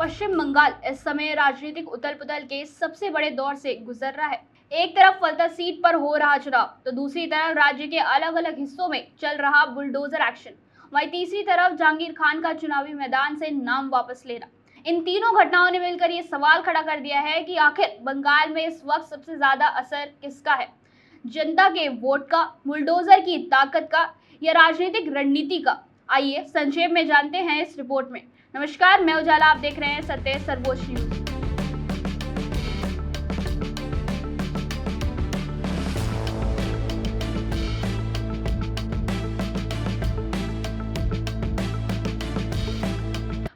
पश्चिम बंगाल इस समय राजनीतिक उथल पुथल के सबसे बड़े दौर से गुजर रहा है। एक तरफ फलता सीट पर हो रहा चुनाव तो दूसरी तरफ राज्य के अलग अलग हिस्सों में चल रहा बुलडोजर एक्शन। वहीं तीसरी तरफ जहांगीर खान का चुनावी मैदान से नाम वापस लेना। इन तीनों घटनाओं ने मिलकर ये सवाल खड़ा कर दिया है कि आखिर बंगाल में इस वक्त सबसे ज्यादा असर किसका है, जनता के वोट का, बुलडोजर की ताकत का या राजनीतिक रणनीति का। आइए संक्षेप में जानते हैं इस रिपोर्ट में। नमस्कार, मैं उजाला, आप देख रहे हैं सत्य सर्वोच्च न्यूज।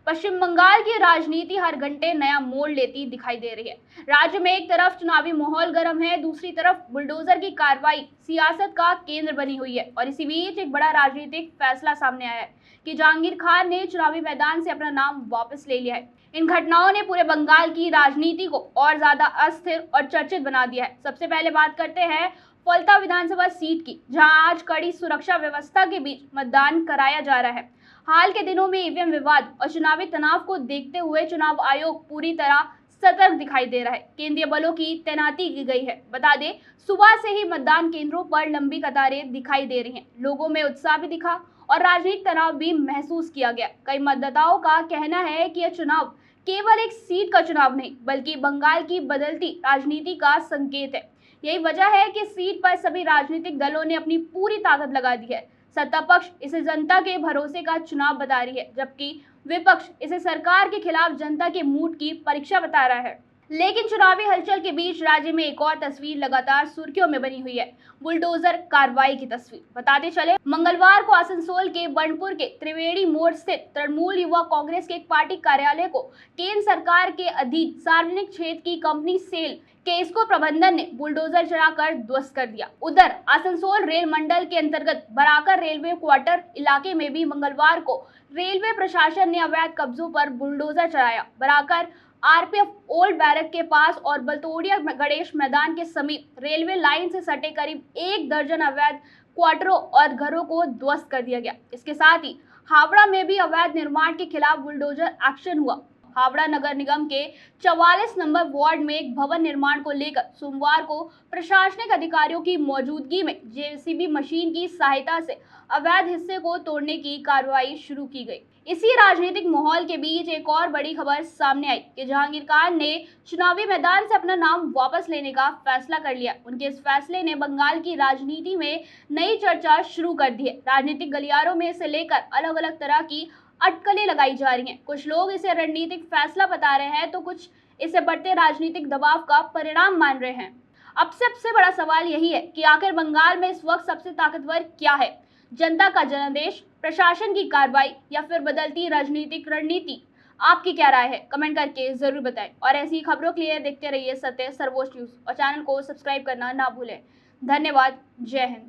पश्चिम बंगाल की राजनीति हर घंटे नया मोड़ लेती दिखाई दे रही है। राज्य में एक तरफ चुनावी माहौल गर्म है, दूसरी तरफ बुलडोजर की कार्रवाई सियासत का केंद्र बनी हुई है। और इसी बीच एक बड़ा राजनीतिक फैसला सामने आया है कि जहांगीर खान ने चुनावी मैदान से अपना नाम वापस ले लिया है। इन घटनाओं ने पूरे बंगाल की राजनीति को और ज्यादा अस्थिर और चर्चित बना दिया है। सबसे पहले बात करते हैं फलता विधानसभा सीट की, जहां आज कड़ी सुरक्षा व्यवस्था के बीच मतदान कराया जा रहा है। हाल के दिनों में ईवीएम विवाद और चुनावी तनाव को देखते हुए चुनाव आयोग पूरी तरह सतर्क दिखाई दे रहा है। केंद्रीय बलों की तैनाती की गई है। बता दें, सुबह से ही मतदान केंद्रों पर लंबी कतारें दिखाई दे रही हैं। लोगों में उत्साह भी दिखा और राजनीतिक तनाव भी महसूस किया गया। कई मतदाताओं का कहना है कि यह चुनाव केवल एक सीट का चुनाव नहीं, बल्कि बंगाल की बदलती राजनीति का संकेत है। यही वजह है कि सीट पर सभी राजनीतिक दलों ने अपनी पूरी ताकत लगा दी है। सत्ता पक्ष इसे जनता के भरोसे का चुनाव बता रही है, जबकि विपक्ष इसे सरकार के खिलाफ जनता के मूड की परीक्षा बता रहा है। लेकिन चुनावी हलचल के बीच राज्य में एक और तस्वीर लगातार सुर्खियों में बनी हुई है, बुलडोजर कार्रवाई की तस्वीर। बताते चले, मंगलवार को आसनसोल के बर्नपुर के त्रिवेणी मोड़ स्थित तृणमूल युवा कांग्रेस के एक पार्टी कार्यालय को केंद्र सरकार के अधीन सार्वजनिक क्षेत्र की कंपनी सेल के इसको प्रबंधन ने बुलडोजर चलाकर ध्वस्त कर दिया। उधर आसनसोल रेल मंडल के अंतर्गत बराकर रेलवे क्वार्टर इलाके में भी मंगलवार को रेलवे प्रशासन ने अवैध कब्जों पर बुलडोजर चलाया। बराकर आरपीएफ ओल्ड बैरक के पास और बलतोड़िया गणेश मैदान के समीप रेलवे लाइन से सटे करीब 1 दर्जन अवैध क्वार्टरों और घरों को ध्वस्त कर दिया गया। इसके साथ ही हावड़ा में भी अवैध निर्माण के खिलाफ बुलडोजर एक्शन हुआ। हावड़ा नगर निगम के 44 नंबर वार्ड में एक भवन निर्माण को लेकर सोमवार को प्रशासनिक अधिकारियों की मौजूदगी में जेसीबी मशीन की सहायता से अवैध हिस्से को तोड़ने की कार्रवाई शुरू की गई। इसी राजनीतिक माहौल के बीच एक और बड़ी खबर सामने आई कि जहांगीर खान ने चुनावी मैदान से अपना नाम वापस लेने का फैसला कर लिया। उनके इस फैसले ने बंगाल की राजनीति में नई चर्चा शुरू कर दी है। राजनीतिक गलियारों में इसे लेकर अलग अलग तरह की अटकलें लगाई जा रही हैं। कुछ लोग इसे रणनीतिक फैसला बता रहे हैं तो कुछ इसे बढ़ते राजनीतिक दबाव का परिणाम मान रहे हैं। अब सबसे बड़ा सवाल यही है कि आखिर बंगाल में इस वक्त सबसे ताकतवर क्या है, जनता का जनादेश, प्रशासन की कार्रवाई या फिर बदलती राजनीतिक रणनीति? आपकी क्या राय है? कमेंट करके जरूर बताएं। और ऐसी खबरों के लिए देखते रहिए सत्य सर्वोच्च न्यूज और चैनल को सब्सक्राइब करना ना भूलें। धन्यवाद। जय हिंद।